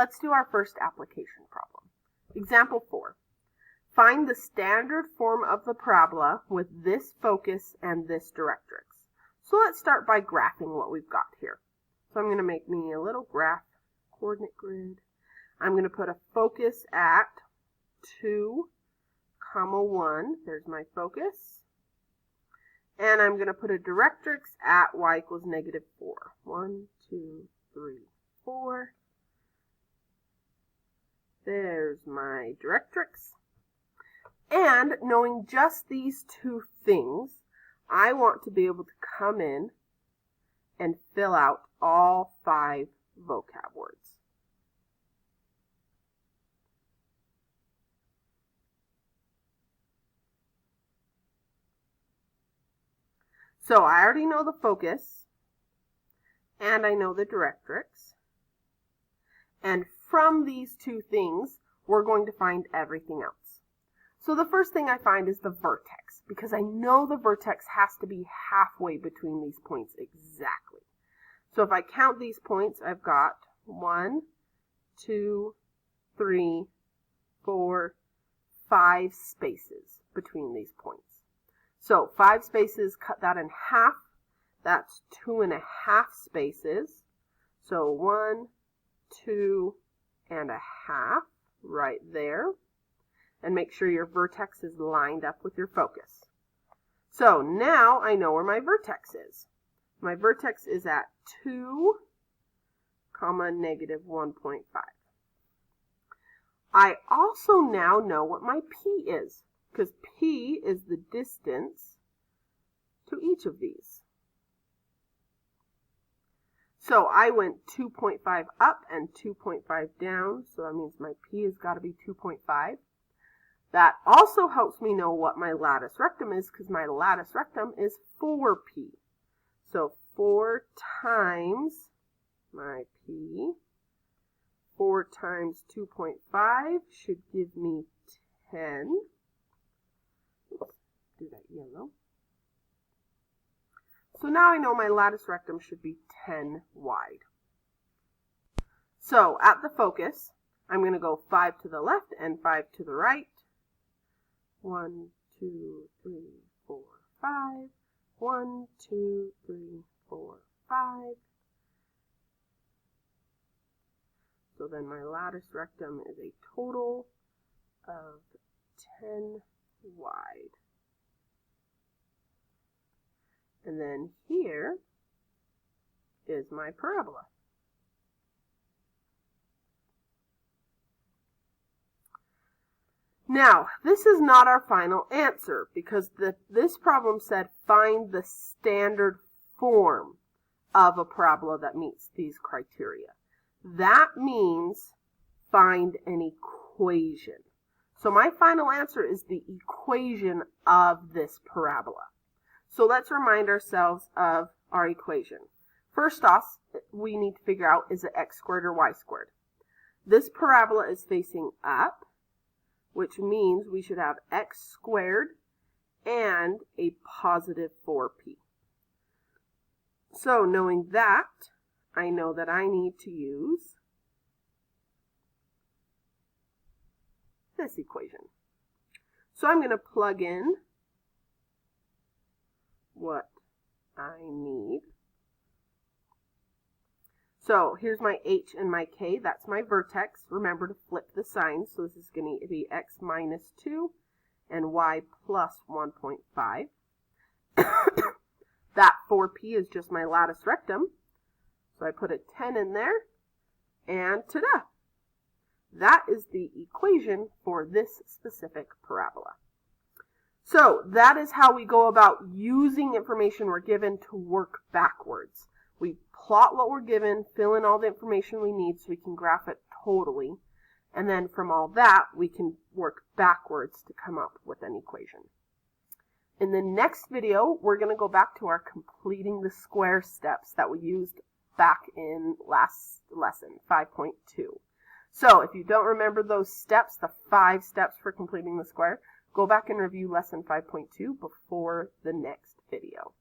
let's do our first application problem. Example 4. Find the standard form of the parabola with this focus and this directrix. So let's start by graphing what we've got here. So I'm going to make me a little graph coordinate grid. I'm going to put a focus at 2, 1. There's my focus. And I'm going to put a directrix at y equals -4. 1, 2, 3, 4. There's my directrix. And knowing just these two things, I want to be able to come in and fill out all 5 vocab words. So I already know the focus, and I know the directrix. And from these two things, we're going to find everything else. So the first thing I find is the vertex, because I know the vertex has to be halfway between these points exactly. So if I count these points, I've got 1, 2, 3, 4, 5 spaces between these points. So 5 spaces, cut that in half. That's 2.5 spaces. So 1, 2, and a half right there. And make sure your vertex is lined up with your focus. So now I know where my vertex is. My vertex is at 2, -1.5. I also now know what my P is, because P is the distance to each of these. So I went 2.5 up and 2.5 down, so that means my P has got to be 2.5. That also helps me know what my latus rectum is, because my latus rectum is 4P. So 4 times my P, 4 times 2.5 should give me 10. Oops, do that yellow. So now I know my latus rectum should be 10 wide. So at the focus, I'm going to go 5 to the left and 5 to the right. 1, 2, 3, 4, 5. 1, 2, 3, 4, 5. So then my latus rectum is a total of 10 wide. And then here is my parabola. Now, this is not our final answer, because this problem said find the standard form of a parabola that meets these criteria. That means find an equation. So my final answer is the equation of this parabola. So let's remind ourselves of our equation. First off, we need to figure out, is it x squared or y squared? This parabola is facing up, which means we should have x squared and a positive 4p. So knowing that, I know that I need to use this equation. So I'm going to plug in what I need. So here's my h and my k. That's my vertex. Remember to flip the signs. So this is going to be x minus 2 and y plus 1.5. That 4p is just my latus rectum. So I put a 10 in there, and ta-da! That is the equation for this specific parabola. So that is how we go about using information we're given to work backwards. We plot what we're given, fill in all the information we need so we can graph it totally, and then from all that, we can work backwards to come up with an equation. In the next video, we're going to go back to our completing the square steps that we used back in last lesson, 5.2. So if you don't remember those steps, the 5 steps for completing the square, go back and review lesson 5.2 before the next video.